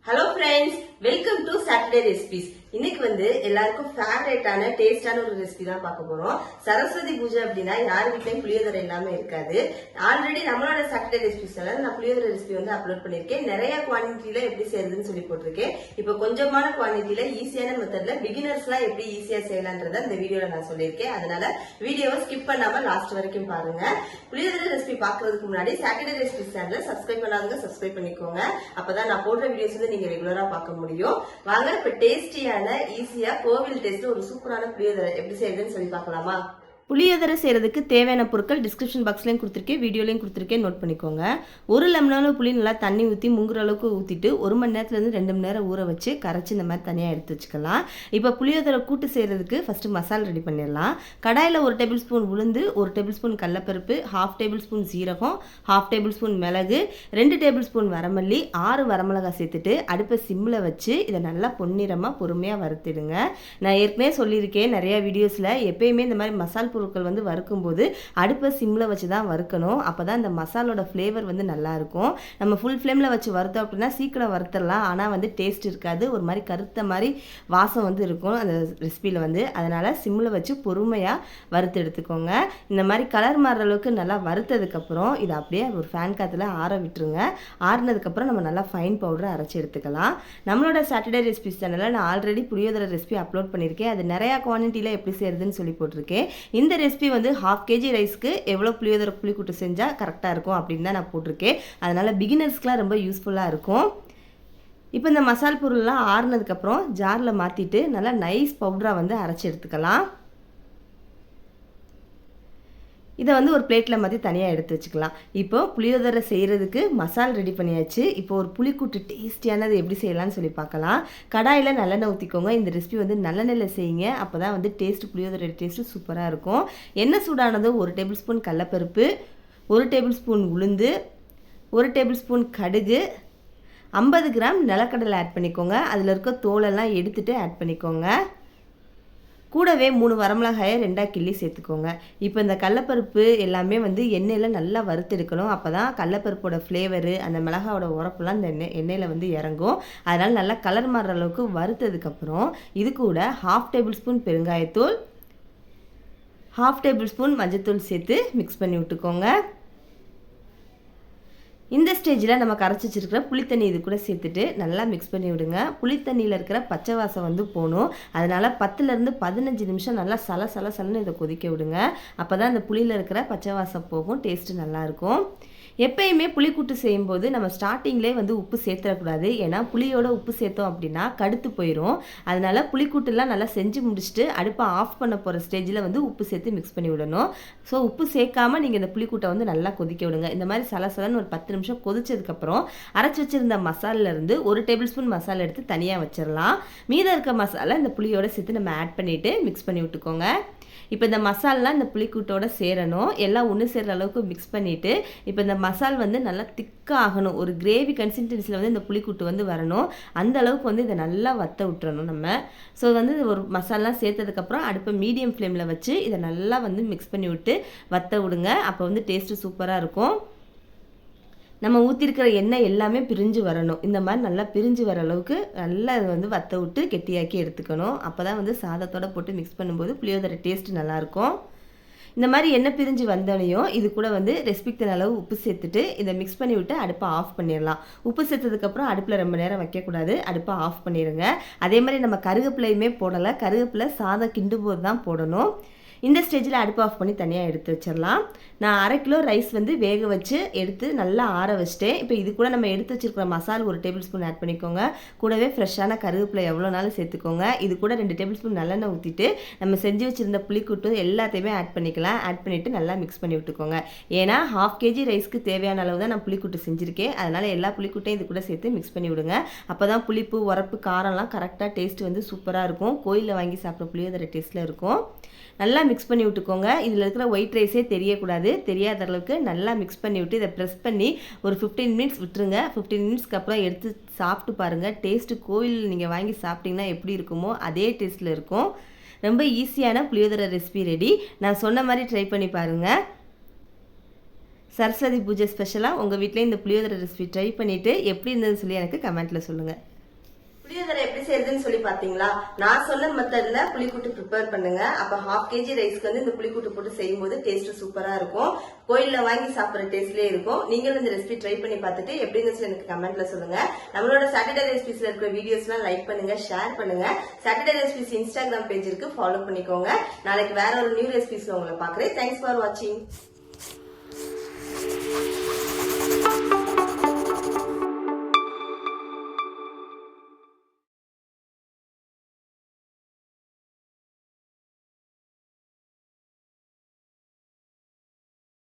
Hello friends, welcome to Saturday Recipes. இன்னைக்கு வந்து எல்லாருக்கும் ஃபேவரட்டான டேஸ்டான ஒரு ரெசிபி தான் பார்க்க போறோம். சரஸ்வதி பூஜை அப்படின்னா யார் வீட்லயும் புளியோதரை இல்லாம இருக்காது. ஆல்ரெடி நம்மளோட சாட்டர்டே ரெசிபிஸ்ல நான் புளியோதரை ரெசிபி வந்து அப்லோட் பண்ணிருக்கேன். நிறைய குவான்டிட்டில எப்படி செய்யறதுன்னு சொல்லி போட்டிருக்கேன். இப்போ கொஞ்சமான குவான்டிட்டில ஈஸியான மெத்தட்ல பிகினர்ஸ்லாம் எப்படி ஈஸியா செய்யலாம்ன்றத இந்த வீடியோல நான் சொல்லியிருக்கேன். அதனால வீடியோவை ஸ்கிப் பண்ணாம லாஸ்ட் வரைக்கும் பாருங்க. புளியோதரை ரெசிபி பாக்குறதுக்கு முன்னாடி சாட்டர்டே ரெசிபிஸ் சேனலை சப்ஸ்கிரைப் பண்ணாதவங்க சப்ஸ்கிரைப் பண்ணிக்கோங்க. அப்பதான் நான் போடுற வீடியோஸ் வந்து நீங்க ரெகுலரா பார்க்க முடியும். வாங்க இப்ப டேஸ்டியான ஈஸியா கோவில் டேஸ்ட் ஒரு சூப்பரான புளியோதரை எப்படி செய்யறதுன்னு சொல்லி பார்க்கலாமா? புளியோதரை செய்கிறதுக்கு தேவையான பொருட்கள் டிஸ்கிரிப்ஷன் பாக்ஸ்லையும் கொடுத்துருக்கேன், வீடியோலையும் கொடுத்துருக்கேன், நோட் பண்ணிக்கோங்க. ஒரு லெமன் அளவு புளி நல்லா தண்ணி ஊற்றி முங்குற அளவுக்கு ஊற்றிட்டு 1 மணி நேரத்துலேருந்து 2 மணி நேரம் ஊற வச்சு கரைச்சி இந்த மாதிரி தனியாக எடுத்து வச்சுக்கலாம். இப்போ புளியோதரை கூட்டு செய்கிறதுக்கு ஃபஸ்ட்டு மசாலா ரெடி பண்ணிடலாம். கடாயில் 1 டேபிள் ஸ்பூன் உளுந்து, 1 டேபிள் ஸ்பூன் கடலைப்பருப்பு, 1/2 டேபிள் ஸ்பூன் சீரகம், 1/2 டேபிள் ஸ்பூன் மிளகு, 2 டேபிள் ஸ்பூன் வரமல்லி, 6 வரமிளகாய் சேர்த்துட்டு அடுப்பை சிம்மில் வச்சு இதை நல்லா பொன்னிறமாக பொறுமையாக வறுத்துடுங்க. நான் ஏற்கனவே சொல்லியிருக்கேன் நிறையா வீடியோஸில், எப்பயுமே இந்த மாதிரி மசாலா பொருட்கள் வந்து வறுக்கும்போது அடுப்பை சிம்மில் வச்சு தான் வறுக்கணும். அப்போ தான் இந்த மசாலோட ஃப்ளேவர் வந்து நல்லாயிருக்கும். நம்ம ஃபுல் ஃப்ளேமில் வச்சு வறுத்தோம் அப்படின்னா சீக்கிரம் வறுத்துடலாம், ஆனால் வந்து டேஸ்ட் இருக்காது, ஒரு மாதிரி கருத்த மாதிரி வாசம் வந்து இருக்கும் அந்த ரெசிபியில் வந்து. அதனால் சிம்மில் வச்சு பொறுமையாக வறுத்து எடுத்துக்கோங்க. இந்த மாதிரி கலர் மாறுற அளவுக்கு நல்லா வறுத்ததுக்கப்புறம் இதை அப்படியே ஒரு ஃபேன் காற்றுல ஆற விட்டுருங்க. ஆறினதுக்கப்புறம் நம்ம நல்லா ஃபைன் பவுடரை அரைச்சி எடுத்துக்கலாம். நம்மளோட சாட்டர்டே ரெசிபிஸ் சேனலில் நான் ஆல்ரெடி புளியோதரை ரெசிபி அப்லோட் பண்ணியிருக்கேன். அது நிறையா குவான்டிட்டியில் எப்படி செய்யறதுன்னு சொல்லி போட்டிருக்கேன். இந்த ரெசிபி வந்து 1/2 kg ரைஸ்க்கு எவ்வளோ புளியோதரை புளிக்கூட்டு செஞ்சால் கரெக்டாக இருக்கும் அப்படின்னு தான் நான் போட்டிருக்கேன். அதனால் பிகினர்ஸ்க்குலாம் ரொம்ப யூஸ்ஃபுல்லாக இருக்கும். இப்போ இந்த மசால் பொருள்லாம் ஆறுனதுக்கப்புறம் ஜாரில் மாற்றிட்டு நல்லா நைஸ் பவுடராக வந்து அரைச்சி எடுத்துக்கலாம். இதை வந்து ஒரு பிளேட்டில் மாற்றி தனியாக எடுத்து வச்சுக்கலாம். இப்போ புளியோதரை செய்கிறதுக்கு மசால் ரெடி பண்ணியாச்சு. இப்போ ஒரு புளிக்கூட்டு டேஸ்டியானது எப்படி செய்யலாம்னு சொல்லி பார்க்கலாம். கடாயில் நல்லெண்ணெய் ஊற்றிக்கோங்க. இந்த ரெசிபி வந்து நல்லெண்ணெயில் செய்யுங்க, அப்போ தான் வந்து புளியோதரை டேஸ்ட்டு சூப்பராக இருக்கும். எண்ணெய் சூடானது 1 டேபிள் ஸ்பூன் கடலைப்பருப்பு, 1 டேபிள் ஸ்பூன் உளுந்து, 1 டேபிள் ஸ்பூன் கடுகு, 50 கிராம் நிலக்கடலை ஆட் பண்ணிக்கோங்க. அதில் இருக்க தோலெல்லாம் எடுத்துகிட்டு ஆட் பண்ணிக்கோங்க. கூடவே 3 வரமிளகாயை 2ஆக கிள்ளி சேர்த்துக்கோங்க. இப்போ இந்த கடலைப்பருப்பு எல்லாமே வந்து எண்ணெயில் நல்லா வறுத்தெடுக்கணும். அப்போ தான் கடலைப்பருப்போட ஃப்ளேவரு அந்த மிளகாவோட உரப்புலாம் இந்த எண்ணெயில் வந்து இறங்கும். அதனால் நல்லா கலர் மாறுற அளவுக்கு வறுத்ததுக்கப்புறம் இது கூட 1/2 டேபிள் ஸ்பூன் பெருங்காயத்தூள், 1/2 டேபிள் ஸ்பூன் மஞ்சத்தூள் சேர்த்து மிக்ஸ் பண்ணி விட்டுக்கோங்க. இந்த ஸ்டேஜில் நம்ம கரைச்சி வச்சுருக்கிற புளித்தண்ணி இது கூட சேர்த்துட்டு நல்லா மிக்ஸ் பண்ணி விடுங்க. புளித்தண்ணியில் இருக்கிற பச்சை வாசம் வந்து போகணும். அதனால் 10லேருந்து 15 நிமிஷம் நல்லா சலன்னு இதை கொதிக்க விடுங்க. அப்போ தான் இந்த புளியில் இருக்கிற பச்சை வாசம் போகும், டேஸ்ட்டு நல்லாயிருக்கும். எப்பயுமே புளிக்கூட்டு செய்யும்போது நம்ம ஸ்டார்டிங்லேயே வந்து உப்பு சேர்த்துடக்கூடாது. ஏன்னா புளியோட உப்பு சேர்த்தோம் அப்படின்னா கடுத்து போயிடும். அதனால் புளிக்கூட்டுலாம் நல்லா செஞ்சு முடிச்சுட்டு அடுப்பை ஆஃப் பண்ண போகிற ஸ்டேஜில் வந்து உப்பு சேர்த்து மிக்ஸ் பண்ணி விடணும். ஸோ உப்பு சேர்க்காமல் நீங்கள் இந்த புளிக்கூட்டை வந்து நல்லா கொதிக்க விடுங்க. இந்த மாதிரி சலன்னு ஒரு 10 நிமிஷம் கொதிச்சதுக்கப்புறம் அரைச்சி வச்சுருந்த மசாலிலேருந்து 1 டேபிள் ஸ்பூன் மசாலா எடுத்து தனியாக வச்சிடலாம். மீதம் இருக்க மசாலா இந்த புளியோட சேர்த்து நம்ம ஆட் பண்ணிவிட்டு மிக்ஸ் பண்ணி விட்டுக்கோங்க. இப்போ இந்த மசாலெலாம் இந்த புளிக்கூட்டோட சேரணும். எல்லாம் ஒன்று சேர்கிற அளவுக்கு மிக்ஸ் பண்ணிவிட்டு இப்போ இந்த மசால் வந்து நல்லா திக்காக ஆகணும். ஒரு கிரேவி கன்சிஸ்டன்சியில் வந்து இந்த புளிக்கூட்டு வந்து வரணும். அந்த அளவுக்கு வந்து இதை நல்லா வற்ற விட்டுறணும் நம்ம. ஸோ வந்து ஒரு மசாலாம் சேர்த்ததுக்கப்புறம் அடுப்பை மீடியம் ஃப்ளேமில் வச்சு இதை நல்லா வந்து மிக்ஸ் பண்ணி விட்டு வற்ற விடுங்க. அப்போ வந்து டேஸ்ட்டு சூப்பராக இருக்கும். நம்ம ஊற்றிருக்கிற எண்ணெய் எல்லாமே பிரிஞ்சு வரணும். இந்த மாதிரி நல்லா பிரிஞ்சு வர அளவுக்கு நல்லா இதை வந்து வற்ற விட்டு கெட்டியாக்கி எடுத்துக்கணும். அப்போ தான் வந்து சாதத்தோடு போட்டு மிக்ஸ் பண்ணும்போது புளியோதரை டேஸ்ட்டு நல்லாயிருக்கும். இந்த மாதிரி எண்ணெய் பிரிஞ்சு வந்தோடனையும் இது கூட வந்து ரெசிபிக்கு அளவு உப்பு சேர்த்துட்டு இதை மிக்ஸ் பண்ணி விட்டு அடுப்பை ஆஃப் பண்ணிடலாம். உப்பு சேர்த்ததுக்கப்புறம் அடுப்பில் ரொம்ப நேரம் வைக்கக்கூடாது, அடுப்பை ஆஃப் பண்ணிடுங்க. அதே மாதிரி நம்ம கருவேப்பிலையுமே போடலை, கருவேப்பிலை சாதம் கிண்டும் போது தான் போடணும். இந்த ஸ்டேஜில் அடுப்பு ஆஃப் பண்ணி தனியாக எடுத்து வச்சிடலாம். நான் 1/2 கிலோ ரைஸ் வந்து வேக வச்சு எடுத்து நல்லா ஆற வச்சிட்டேன். இப்போ இது கூட நம்ம எடுத்து வச்சிருக்கிற மசாலா 1 டேபிள் ஸ்பூன் ஆட் பண்ணிக்கோங்க. கூடவே ஃப்ரெஷ்ஷான கருவேப்பிலை எவ்வளோ நாளும் சேர்த்துக்கோங்க. இது கூட 2 டேபிள் ஸ்பூன் நல்லெண்ணெய் ஊற்றிட்டு நம்ம செஞ்சு வச்சுருந்த புளிக்கூட்டு எல்லாத்தையுமே ஆட் பண்ணிக்கலாம். ஆட் பண்ணிவிட்டு நல்லா மிக்ஸ் பண்ணி விட்டுக்கோங்க. ஏன்னா 1/2 kg ரைஸ்க்கு தேவையான அளவு தான் நான் புளிக்கூட்டு செஞ்சுருக்கேன். அதனால் எல்லா புளிக்கூட்டையும் இது கூட சேர்த்து மிக்ஸ் பண்ணி விடுங்க. அப்போ தான் புளிப்பு உரப்பு காரம்லாம் கரெக்டாக டேஸ்ட் வந்து சூப்பராக இருக்கும். கோயிலில் வாங்கி சாப்பிட்ற புளியோதரை டேஸ்ட்டில் இருக்கும். நல்லா மிக்ஸ் பண்ணி விட்டுக்கோங்க. இதில் இருக்கிற ஒயிட் ரைஸே தெரியக்கூடாது. தெரியாத அளவுக்கு நல்லா மிக்ஸ் பண்ணி விட்டு இதை ப்ரெஸ் பண்ணி ஒரு 15 மினிட்ஸ் விட்டுருங்க. 15 மினிட்ஸ்க்கு அப்புறம் எடுத்து சாப்பிட்டு பாருங்கள். டேஸ்ட்டு கோவில் நீங்கள் வாங்கி சாப்பிட்டிங்கன்னா எப்படி இருக்குமோ அதே டேஸ்ட்டில் இருக்கும். ரொம்ப ஈஸியான புளியோதரை ரெசிபி ரெடி. நான் சொன்ன மாதிரி ட்ரை பண்ணி பாருங்கள். சரஸ்வதி பூஜை ஸ்பெஷலாக உங்கள் வீட்டில் இந்த புளியோதரை ரெசிபி ட்ரை பண்ணிவிட்டு எப்படி இருந்ததுன்னு சொல்லி எனக்கு கமெண்ட்டில் சொல்லுங்கள். புளியோதரை எப்படி செய்யறதுன்னு சொல்லி பாத்தீங்களா? நான் சொன்ன மெத்தட்ல புளிக்கூட்டு ப்ரிப்பேர் பண்ணுங்க. அப்ப 1/2 kg ரைஸ்க்கு வந்து இந்த புளிக்கூட்டு போட்டு செய்யும்போது டேஸ்ட் சூப்பரா இருக்கும். கோயில்ல வாங்கி சாப்பிடுற டேஸ்ட்லயே இருக்கும். நீங்களும் இந்த ரெசிபி ட்ரை பண்ணி பார்த்துட்டு எப்படின்னு எனக்கு கமெண்ட்ல சொல்லுங்க. நம்மளோட சாட்டர்டே ரெசிபிஸ்ல இருக்கிற வீடியோஸ்லாம் லைக் பண்ணுங்க, ஷேர் பண்ணுங்க. சாட்டர்டே ரெசிபிஸ் இன்ஸ்டாகிராம் பேஜ் இருக்கு, ஃபாலோ பண்ணிக்கோங்க. நாளைக்கு வேற ஒரு நியூ ரெசிபிஸ்ல உங்களை பாக்குறேன். தேங்க்ஸ் ஃபார் வாட்சிங்.